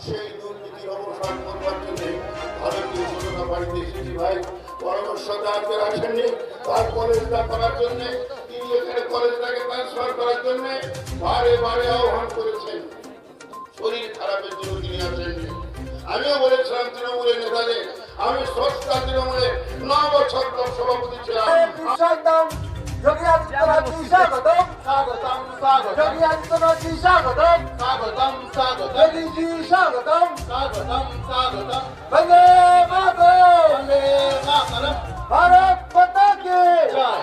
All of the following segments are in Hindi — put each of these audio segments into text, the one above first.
সেই দুর্নীতির অবসান করবার জন্য ভারতীয় জনতা পার্টি এসেছি ভাই। পরামর্শটা আজকের আসেননি, তার কলেজটা করার জন্য, তিনি এখানে কলেজটাকে ট্রান্সফার করার জন্য বারে বারে আহ্বান করেছেন। শরীর খারাপের জন্য তিনি আসেননি। আমিও বলেছিলাম তৃণমূলের নেতাদের, আমি সস্তা তৃণমূলের 9 বছর সভাপতি ছিলাম। যোগী আদিত্যনাথ জি স্বাগতম স্বাগতম স্বাগতম যোগী আদিত্যনাথ জি স্বাগতম স্বাগতম স্বাগতম যোগী জি স্বাগতম স্বাগতম স্বাগতম বন্দে মাতরম বন্দে মাতরম ভারত মাতা কি জয়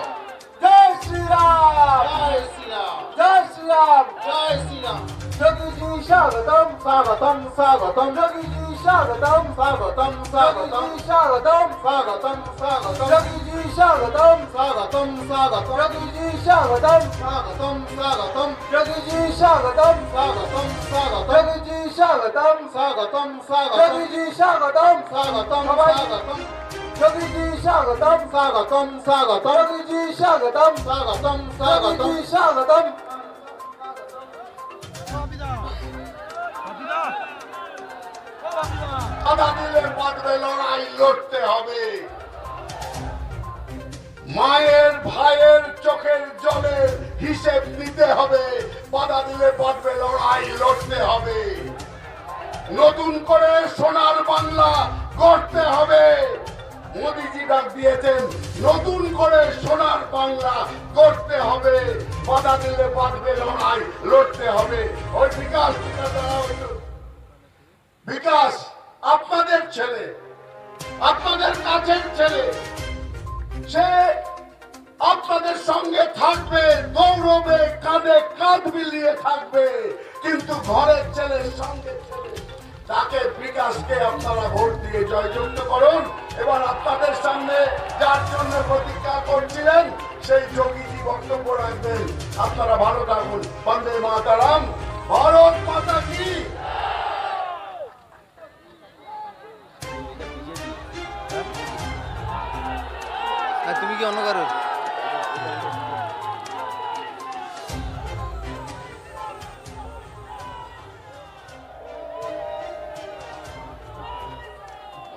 জয় শ্রী রাম জয় শ্রী রাম জয় শ্রী রাম জয় শ্রী রাম যোগী জি স্বাগতম স্বাগতম স্বাগতম যোগী জি স্বাগতম স্বাগতম স্বাগতম স্বাগতম স্বাগতম স্বাগতম যোগী জি স্বাগতম স্বাগতম স্বাগতম যোগী জি স্বাগতম স্বাগতম স্বাগতম যোগী জি স্বাগতম স্বাগতম স্বাগতম যোগী জি স্বাগতম স্বাগতম স্বাগতম যোগী জি স্বাগতম স্বাগতম স্বাগতম যোগী জি স্বাগতম স্বাগতম স্বাগতম যোগী জি স্বাগতম স্বাগতম স্বাগতম যোগী জি স্বাগতম বাধা দিলে বাঁধবে, লড়াই লড়তে হবে। মায়ের ভাইয়ের চোখের জলের হিসেব নিতে হবে। বাধা দিলে বাঁধবে, লড়াই লড়তে হবে। নতুন করে সোনার বাংলা গড়তে হবে। মোদিজি ডাক দিয়েছেন, নতুন করে সোনার বাংলা গড়তে হবে। বাধা দিলে বাঁধবে, লড়াই লড়তে হবে। ওই বিকাশ বিকাশ আপনাদের ছেলে, আপনাদের কাছের ছেলে, সে আপনাদের সঙ্গে থাকবে, দৌড়বে, কাঁধে কাঁধ মিলিয়ে থাকবে, কিন্তু ঘরের ছেলের সঙ্গে ছেলে, তাকে বিকাশকে আপনারা ভোট দিয়ে জয়যুক্ত করুন। এবার আপনাদের সামনে যার জন্য প্রতিজ্ঞা করছিলেন সেই যোগীজি বক্তব্য রাখবেন। আপনারা ভালো থাকুন। বন্দে মাতরম, ভারত মাতা কি। তুমি কি অন্য কারোর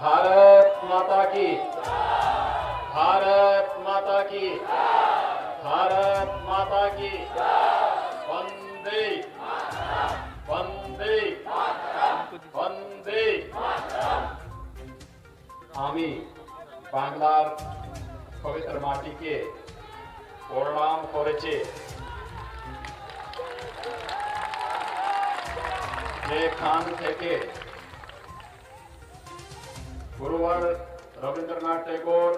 भारत माता की, भारत माता की, भारत माता की, वंदे वंदे वंदे। আমি বাংলার পবিত্র মাটিকে প্রণাম করেছে, যেখান থেকে गुरुवर रविंद्रनाथ टैगोर,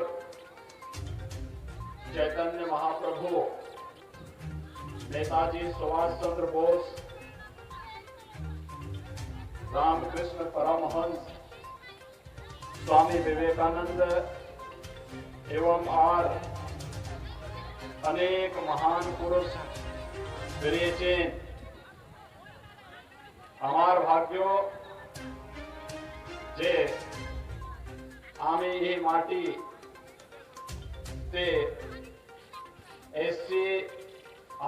चैतन्य महाप्रभु, नेताजी सुभाष चंद्र बोस, रामकृष्ण परमहंस, स्वामी विवेकानंद एवं और अनेक महान पुरुष बेरिয়েছেন। আমার ভাগ্য যে আমি এই মাটিতে এসছি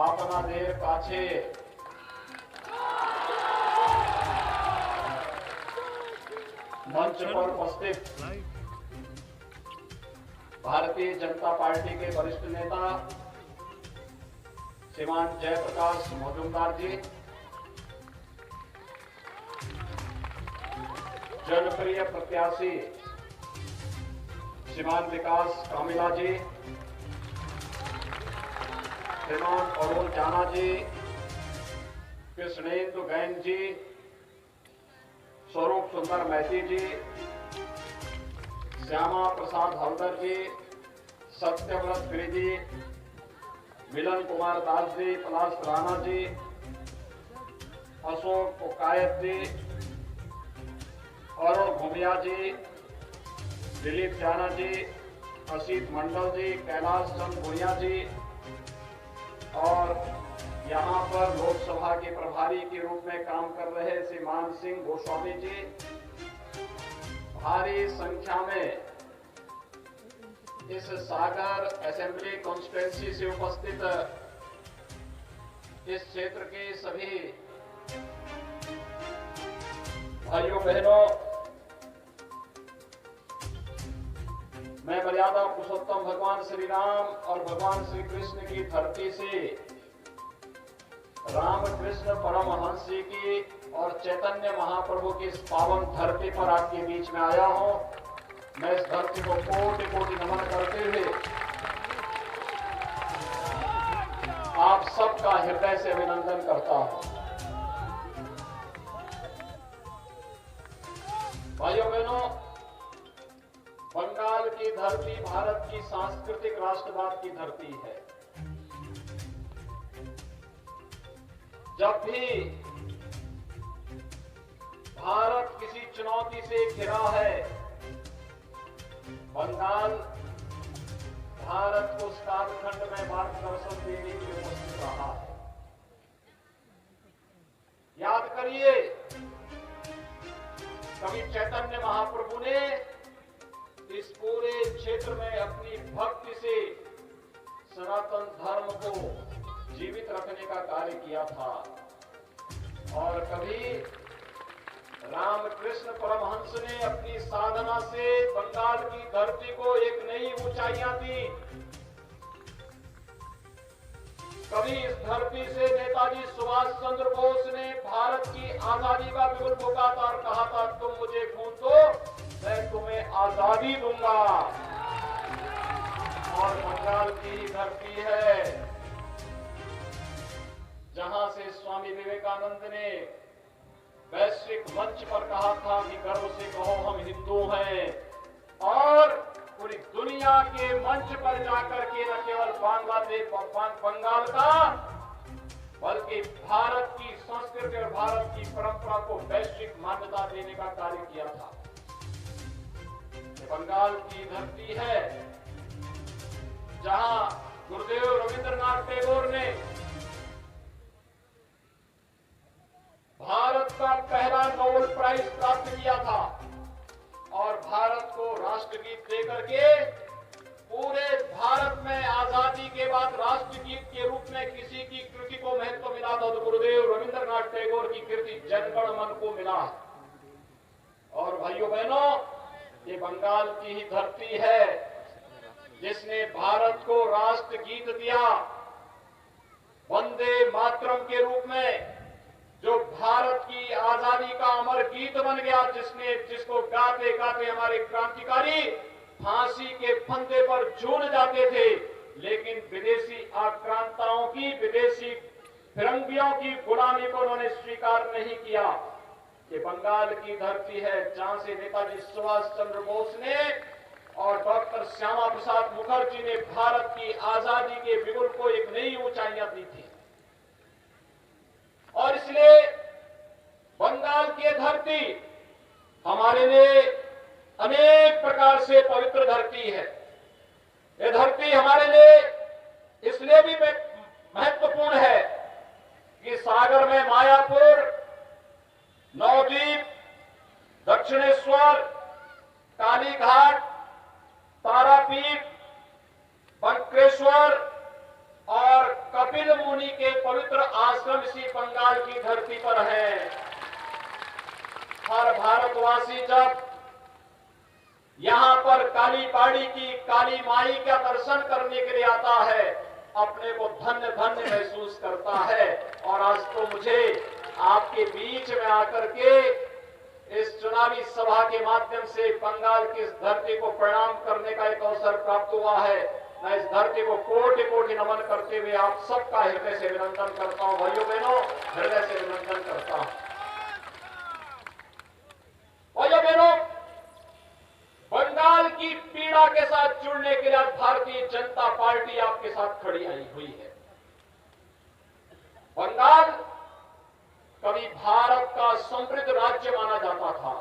আপনাদের কাছে मंच पर उपस्थित भारतीय जनता पार्टी के वरिष्ठ नेता श्रीमान जयप्रकाश मजूमदार जी, जनप्रिय प्रत्याशी श्रीमान विकास कामिला जी, श्रीमान अरुण जाना जी, कृष्णेंदु गैन जी, स्वरूप सुंदर मैती जी, श्यामा प्रसाद हल्दर जी, सत्यव्रत गिरी जी, मिलन कुमार दास जी, पलाश राणा जी, अशोक कोकायत जी, अरुण घुमिया जी, दिलीप जाना जी, असित मंडल जी, कैलाश चंद भुइया जी और यहाँ पर लोकसभा के प्रभारी के रूप में काम कर रहे श्रीमान सिंह गोस्वामी जी, भारी संख्या में इस सागर असेंबली कॉन्स्टिट्यूएंसी से उपस्थित इस क्षेत्र के सभी भाइयों बहनों, मैं मर्यादा पुरुषोत्तम भगवान श्री राम और भगवान श्री कृष्ण की धरती से रामकृष्ण परमहंस जी की और चैतन्य महाप्रभु की इस पावन धरती पर आपके बीच में आया हूं। मैं इस धरती को कोटि कोटि नमन करते हुए आप सबका हृदय से अभिनंदन करता हूं। भाइयों बहनों, बंगाल की धरती भारत की सांस्कृतिक राष्ट्रवाद की धरती है। जब भी भारत किसी चुनौती से घिरा है, बंगाल भारत को उस कालखंड में मार्गदर्शन देने के लिए उपस्थित रहा है। याद करिए, कवि चैतन्य महाप्रभु ने इस पूरे क्षेत्र में अपनी भक्ति से सनातन धर्म को जीवित रखने का कार्य किया था। और कभी रामकृष्ण परमहंस ने अपनी साधना से बंगाल की धरती को एक नई ऊंचाइयां दी। कभी इस धरती से नेताजी सुभाष चंद्र बोस ने भारत की आजादी का बिगुल फूंका था और कहा था, तुम मुझे खून दो, मैं तुम्हें आजादी दूंगा। और बंगाल की ही धरती है जहां से स्वामी विवेकानंद ने वैश्विक मंच पर कहा था कि गर्व से कहो हम हिंदू हैं, और पूरी दुनिया के मंच पर जाकर के न केवल बांग्लादेश बंगाल का बल्कि भारत की संस्कृति और भारत की परंपरा को वैश्विक मान्यता देने का कार्य किया था। ये बंगाल की धरती है जहां गुरुदेव रविंद्रनाथ टैगोर ने भारत का पहला नोबेल प्राइज प्राप्त किया था और भारत को राष्ट्रगीत देकर के पूरे भारत में आजादी के बाद राष्ट्रगीत के रूप में किसी की कृति को महत्व मिला था तो गुरुदेव रविंद्रनाथ टैगोर की कृति जनगण मन को मिला। और भाइयों बहनों, ये बंगाल की ही धरती है जिसने भारत को राष्ट्रगीत दिया वंदे मातरम के रूप में, जो भारत की आजादी का अमर गीत बन गया, जिसको गाते गाते हमारे क्रांतिकारी फांसी के फंदे पर झूल जाते थे, लेकिन विदेशी आक्रांताओं की, विदेशी फिरंगियों की गुलामी को उन्होंने स्वीकार नहीं किया। ये बंगाल की धरती है जहां से नेताजी सुभाष चंद्र बोस ने और डॉक्टर श्यामा प्रसाद मुखर्जी ने भारत की आजादी के बिगुल को एक नई ऊंचाइयां दी थी। और इसलिए बंगाल की धरती हमारे लिए अनेक प्रकार से पवित्र धरती है। ये धरती हमारे लिए इसलिए भी महत्वपूर्ण है कि सागर में मायापुर, नवद्वीप, दक्षिणेश्वर, कालीघाट, तारापीठ, बंक्रेश्वर और कपिल मुनि के पवित्र आश्रम इसी बंगाल की धरती पर है। हर भारतवासी जब यहां पर काली बाड़ी की काली माई का दर्शन करने के लिए आता है, अपने को धन्य धन्य महसूस करता है। और आज तो मुझे आपके बीच में आकर के इस चुनावी सभा के माध्यम से बंगाल की इस धरती को प्रणाम करने का एक अवसर प्राप्त हुआ है। मैं इस धरती को कोटि कोटि नमन करते हुए आप सबका हृदय से अभिनंदन करता हूं। भाइयों बहनों, हृदय से अभिनंदन करता हूं। भाइयों बहनों, बंगाल की पीड़ा के साथ जुड़ने के लिए भारतीय जनता पार्टी आपके साथ खड़ी आई हुई है। बंगाल कभी भारत का समृद्ध राज्य माना जाता था।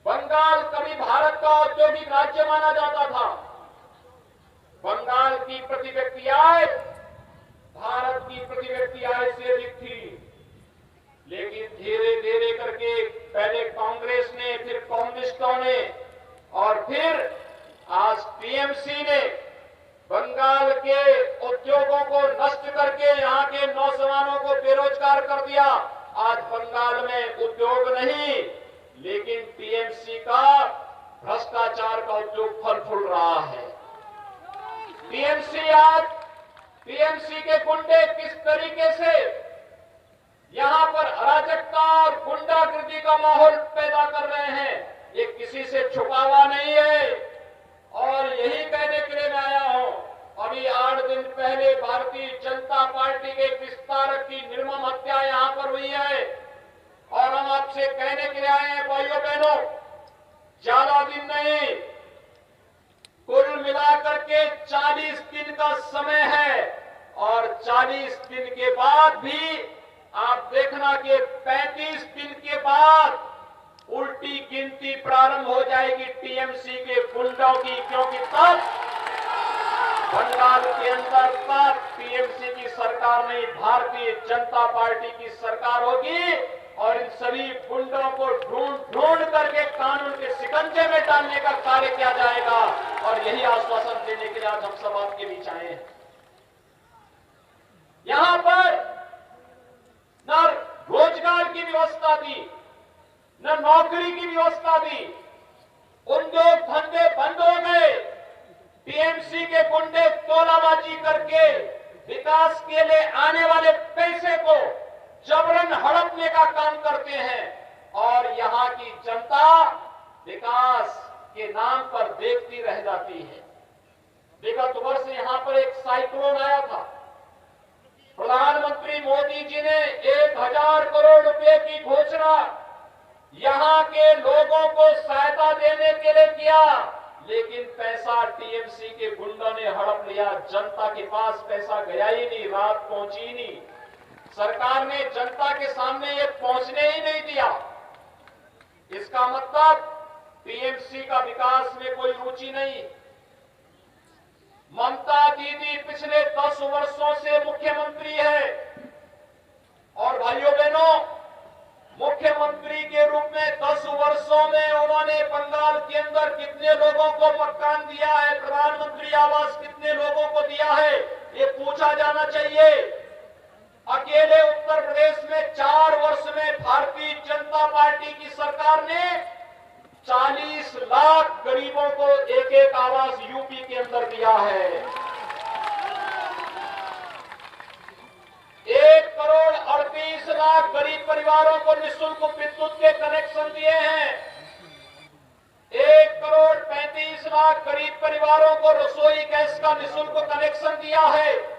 बंगाल कभी भारत का औद्योगिक राज्य माना जाता था। बंगाल की प्रति व्यक्ति आय भारत की प्रति व्यक्ति आय से अधिक थी, लेकिन धीरे धीरे करके पहले कांग्रेस ने, फिर कम्युनिस्टों ने और फिर आज टीएमसी ने बंगाल के उद्योगों को नष्ट करके यहां के नौजवानों को बेरोजगार कर दिया। आज बंगाल में उद्योग नहीं, लेकिन टीएमसी का भ्रष्टाचार का उद्योग फल फूल रहा है। टीएमसी के गुंडे किस तरीके से यहां पर अराजकता और गुंडागर्दी का माहौल पैदा कर रहे हैं, ये किसी से छुपा हुआ नहीं है। और यही कहने के लिए मैं आया हूं, अभी 8 दिन पहले भारतीय जनता पार्टी के एक विस्तारक की निर्मम हत्या यहां पर हुई है, और हम आपसे कहने के लिए आए हैं भाइयों बहनों, ज्यादा दिन नहीं, कुल मिलाकर के 40 दिन का समय है, और 40 दिन के बाद भी आप देखना कि 35 दिन के बाद उल्टी गिनती प्रारंभ हो जाएगी टीएमसी के गुंडों की, क्योंकि तब बंगाल के अंदर तब टीएमसी की सरकार नहीं, भारतीय जनता पार्टी की सरकार होगी, और इन सभी गुंडों को ढूंढ करके कानून के शिकंजे में डालने का कार्य किया जाएगा। और यही आश्वासन देने के लिए आज हम सब आपके बीच आए हैं। यहां पर न रोजगार की व्यवस्था दी, न नौकरी की व्यवस्था दी, उद्योग धंधे बंद हो गए। टीएमसी के गुंडे तोलाबाजी करके विकास के लिए आने वाले पैसे को जबरन हड़पने का काम करते हैं, और यहां की जनता विकास के नाम पर देखती रह जाती है। विगत वर्ष यहां पर एक साइक्लोन आया था, प्रधानमंत्री मोदी जी ने 1000 करोड़ रुपए की घोषणा यहां के लोगों को सहायता देने के लिए किया, लेकिन पैसा टीएमसी के गुंडों ने हड़प लिया। जनता के पास पैसा गया ही नहीं, रात पहुंची नहीं, सरकार ने जनता के सामने ये पहुंचने ही नहीं दिया। इसका मतलब टीएमसी का विकास में कोई रुचि नहीं। ममता दीदी पिछले 10 वर्षों से मुख्यमंत्री है, और भाइयों बहनों, मुख्यमंत्री के रूप में 10 वर्षों में उन्होंने बंगाल के अंदर कितने लोगों को मकान दिया है, प्रधानमंत्री आवास कितने लोगों को दिया है, ये पूछा जाना चाहिए। अकेले उत्तर प्रदेश में 4 वर्ष में भारतीय जनता पार्टी की सरकार ने 40 लाख गरीबों को एक आवास यूपी के अंदर दिया है। 1,38,00,000 गरीब परिवारों को निःशुल्क विद्युत के कनेक्शन दिए हैं। 1,35,00,000 गरीब परिवारों को रसोई गैस का निःशुल्क कनेक्शन दिया है।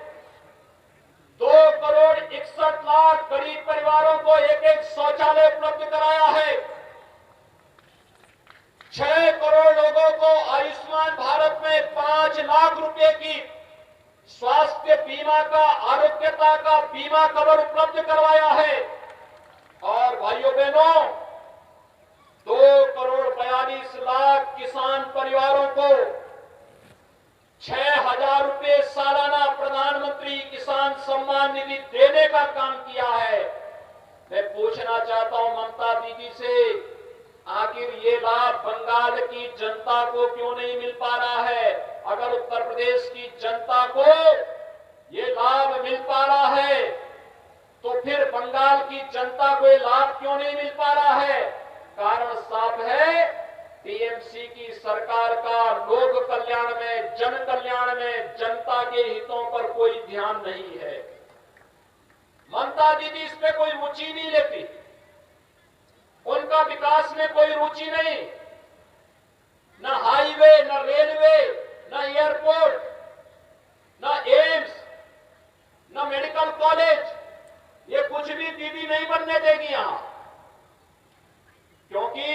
2,61,00,000 गरीब परिवारों को एक शौचालय उपलब्ध कराया है। 6 करोड़ लोगों को आयुष्मान भारत में 5 लाख रुपए की स्वास्थ्य बीमा का, आरोग्यता का बीमा कवर उपलब्ध करवाया है। और भाइयों बहनों, 2,42,00,000 किसान परिवारों को 6,000 रुपए सालाना प्रधानमंत्री किसान सम्मान निधि देने का काम किया है। मैं पूछना चाहता हूं ममता दीदी से, आखिर ये लाभ बंगाल की जनता को क्यों नहीं मिल पा रहा है? अगर उत्तर प्रदेश की जनता को ये लाभ मिल पा रहा है, तो फिर बंगाल की जनता को ये लाभ क्यों नहीं मिल पा रहा है? कारण साफ है, टीएमसी की सरकार का लोक कल्याण में, जन कल्याण में, जनता के हितों पर कोई ध्यान नहीं है। ममता दीदी इस पे कोई रुचि नहीं लेती, उनका विकास में कोई रुचि नहीं। न हाईवे, न रेलवे, न एयरपोर्ट, न एम्स, न मेडिकल कॉलेज, ये कुछ भी दीदी नहीं बनने देगी यहां, क्योंकि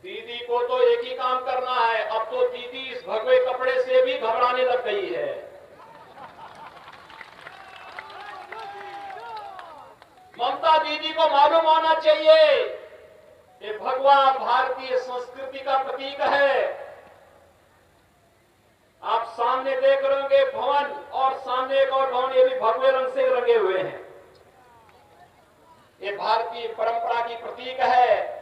दीदी को तो एक ही काम करना है। अब तो दीदी इस भगवे कपड़े से भी घबराने लग गई है। ममता दीदी को मालूम होना चाहिए कि भगवा भारतीय संस्कृति का प्रतीक है। आप सामने देख रहे होंगे भवन, और सामने एक और भवन, ये भी भगवे रंग से रंगे हुए हैं। ये भारतीय परंपरा की प्रतीक है।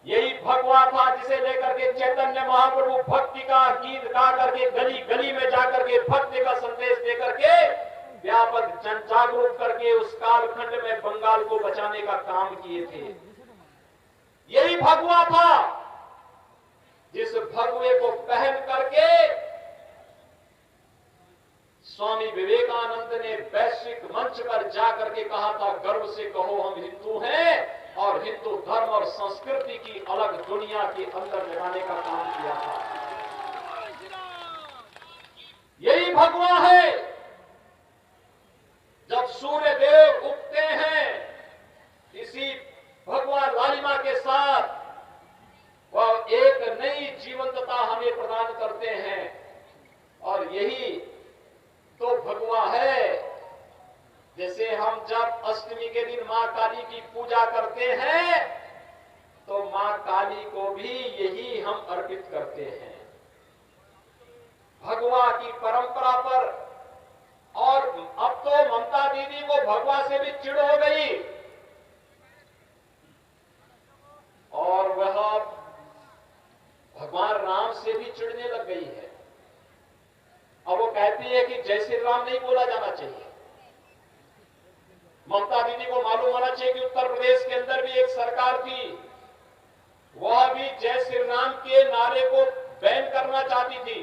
यही भगवा था जिसे लेकर के चैतन्य महाप्रभु भक्ति का गीत गा करके गली गली में जाकर के भक्ति का संदेश दे करके व्यापक जन जागरूक करके उस कालखंड में बंगाल को बचाने का काम किए थे। यही भगवा था जिस भगवे को पहन करके स्वामी विवेकानंद ने वैश्विक मंच पर जाकर के कहा था, गर्व से कहो हम हिंदू हैं, और हिंदू धर्म और संस्कृति की अलग दुनिया के अंदर लगाने का काम किया था। यही भगवा है। जब सूर्य देव उगते हैं, इसी भगवा लालिमा के साथ वह एक नई जीवंतता हमें प्रदान करते हैं, और यही तो भगवा है। जैसे हम जब अष्टमी के दिन मां काली की पूजा करते हैं, तो मां काली को भी यही हम अर्पित करते हैं, भगवा की परंपरा पर। और अब तो ममता दीदी को भगवा से भी चिढ़ हो गई, और वह भगवान राम से भी चिढ़ने लग गई है। अब वो कहती है कि जय श्री राम नहीं बोला जाना चाहिए। ममता दीदी को मालूम होना चाहिए कि उत्तर प्रदेश के अंदर भी एक सरकार थी, वह भी जय श्री राम के नारे को बैन करना चाहती थी।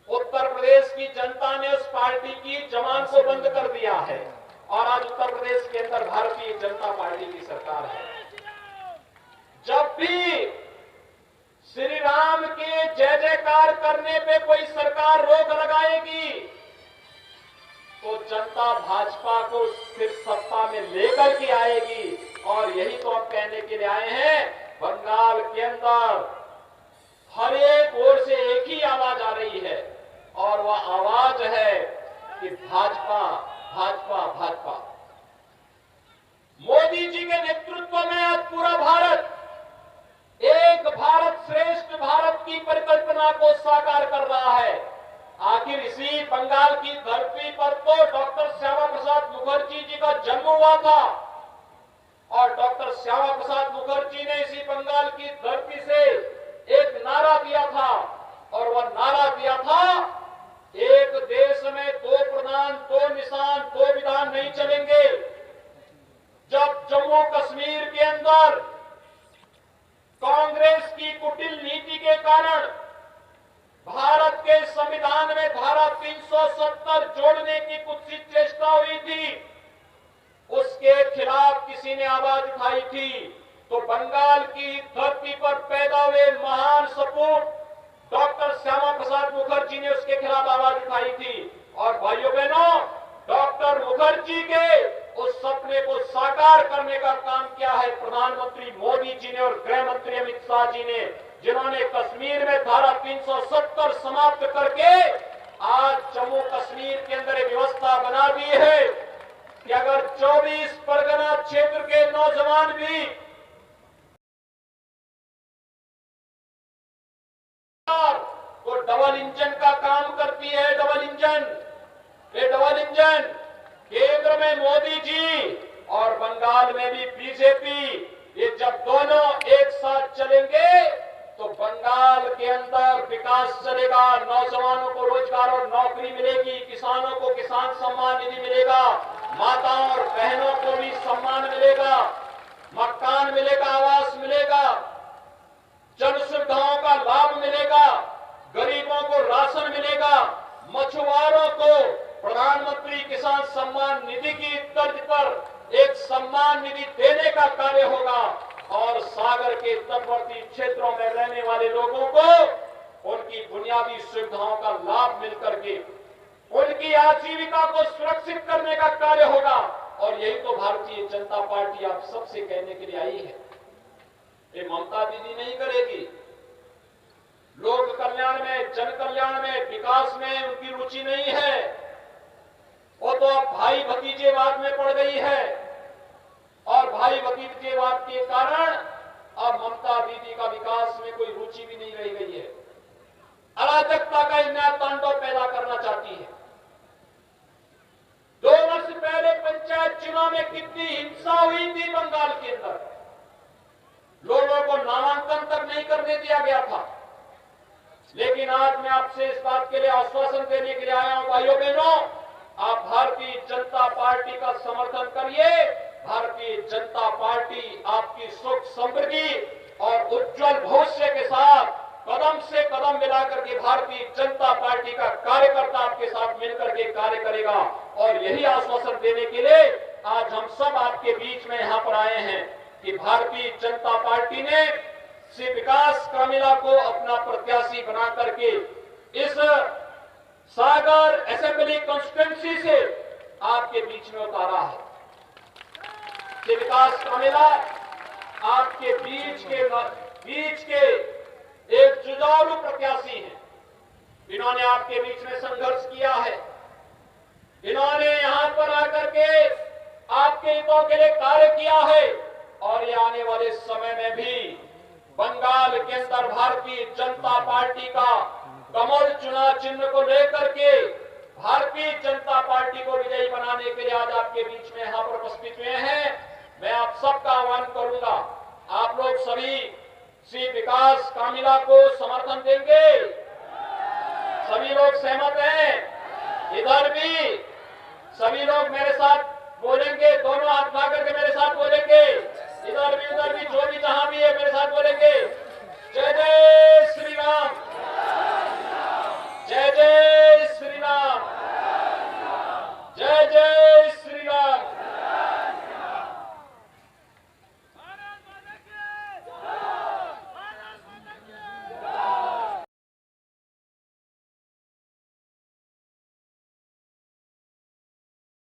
उत्तर प्रदेश की जनता ने उस पार्टी की जबान को बंद कर दिया है, और आज उत्तर प्रदेश के अंदर भारतीय जनता पार्टी की सरकार है। जब भी श्री राम के जय जयकार करने पे कोई सरकार रोक लगाएगी, तो जनता भाजपा को फिर सत्ता में लेकर के आएगी। और यही तो हम कहने के लिए आए हैं। बंगाल के अंदर हर एक ओर से एक ही आवाज आ रही है, और वह आवाज है कि भाजपा भाजपा भाजपा। मोदी जी के नेतृत्व में आज पूरा भारत एक भारत श्रेष्ठ भारत की परिकल्पना को साकार कर रहा है। आखिर इसी बंगाल की धरती पर तो डॉक्टर श्यामा प्रसाद मुखर्जी जी का जन्म हुआ था, और डॉक्टर श्यामा प्रसाद मुखर्जी ने इसी बंगाल की धरती से एक नारा दिया था, और वह नारा दिया था, एक देश में दो प्रधान, दो निशान, दो विधान नहीं चलेंगे। जब जम्मू कश्मीर के अंदर कांग्रेस की कुटिल नीति के कारण भारत के संविधान में धारा 370 जोड़ने की कुछ सी चेष्टा हुई थी, उसके खिलाफ किसी ने आवाज उठाई थी, तो बंगाल की धरती पर पैदा हुए महान सपूत डॉक्टर श्यामा प्रसाद मुखर्जी ने उसके खिलाफ आवाज उठाई थी। और भाइयों बहनों, डॉक्टर मुखर्जी के उस सपने को साकार करने का काम किया है प्रधानमंत्री मोदी जी ने और गृह मंत्री अमित शाह जी ने, जिन्होंने कश्मीर में धारा 370 समाप्त करके आज जम्मू कश्मीर के अंदर एक व्यवस्था बना दी है कि अगर 24 परगना क्षेत्र के नौजवान भी तो डबल इंजन का काम करती है। डबल इंजन, ये डबल इंजन केंद्र में मोदी जी और बंगाल में भी बीजेपी, ये जब दोनों एक साथ चलेंगे तो बंगाल के अंदर विकास चलेगा, नौजवानों को रोजगार और नौकरी मिलेगी, किसानों को किसान सम्मान निधि मिलेगा, माताओं और बहनों को भी सम्मान मिलेगा, मकान मिलेगा, आवास मिलेगा, जन सुविधाओं का लाभ मिलेगा, गरीबों को राशन मिलेगा, मछुआरों को प्रधानमंत्री किसान सम्मान निधि की तर्ज पर एक सम्मान निधि देने का कार्य होगा, और सागर के तटवर्ती क्षेत्रों में रहने वाले लोगों को उनकी बुनियादी सुविधाओं का लाभ मिलकर के उनकी आजीविका को सुरक्षित करने का कार्य होगा। और यही तो भारतीय जनता पार्टी आप सबसे कहने के लिए आई है। ये ममता दीदी नहीं करेगी। लोक कल्याण में, जन कल्याण में, विकास में उनकी रुचि नहीं है। वो तो अब भाई भतीजेवाद में पड़ गई है, और भाई भतीजेवाद के कारण अब ममता दीदी का विकास में कोई रुचि भी नहीं रह गई है। अराजकता का एक नया तांडव पैदा करना चाहती है। 2 वर्ष पहले पंचायत चुनाव में कितनी हिंसा हुई थी बंगाल के अंदर, लोगों को नामांकन तक नहीं करने दिया गया था। लेकिन आज मैं आपसे इस बात के लिए आश्वासन देने के लिए आया हूं, भाइयों बहनों, आप भारतीय जनता पार्टी का समर्थन करिए। भारतीय जनता पार्टी आपकी सुख समृद्धि कदम मिलाकर के भारतीय जनता पार्टी का कार्यकर्ता आपके साथ मिलकर के कार्य करेगा। और यही आश्वासन देने के लिए आज हम सब आपके बीच में यहाँ पर आए हैं कि भारतीय जनता पार्टी ने श्री विकास कामिला को अपना प्रत्याशी बना करके इस सागर असेंबली कॉन्स्टिट्यूंसी से आपके बीच में उतारा है। श्री विकास कामिला आपके बीच के एक जुझारू प्रत्याशी हैं। इन्होंने आपके बीच में संघर्ष किया है। इन्होंने यहां पर आकर के आपके हितों के लिए कार्य किया है और ये आने वाले समय में भी बंगाल के अंदर भारतीय जनता पार्टी का कमल चुनाव चिन्ह को लेकर के भारतीय जनता पार्टी को विजयी बनाने के लिए आज आपके बीच में यहां पर उपस्थित हुए हैं। मैं आप सबका आह्वान करूंगा, आप लोग सभी श्री विकास कामिला को समर्थन देंगे। सभी लोग सहमत हैं? इधर भी सभी लोग मेरे साथ बोलेंगे, दोनों हाथ उठा करके मेरे साथ बोलेंगे। इधर भी उधर भी जो भी जहां भी है मेरे साथ बोलेंगे, जय जय श्री राम।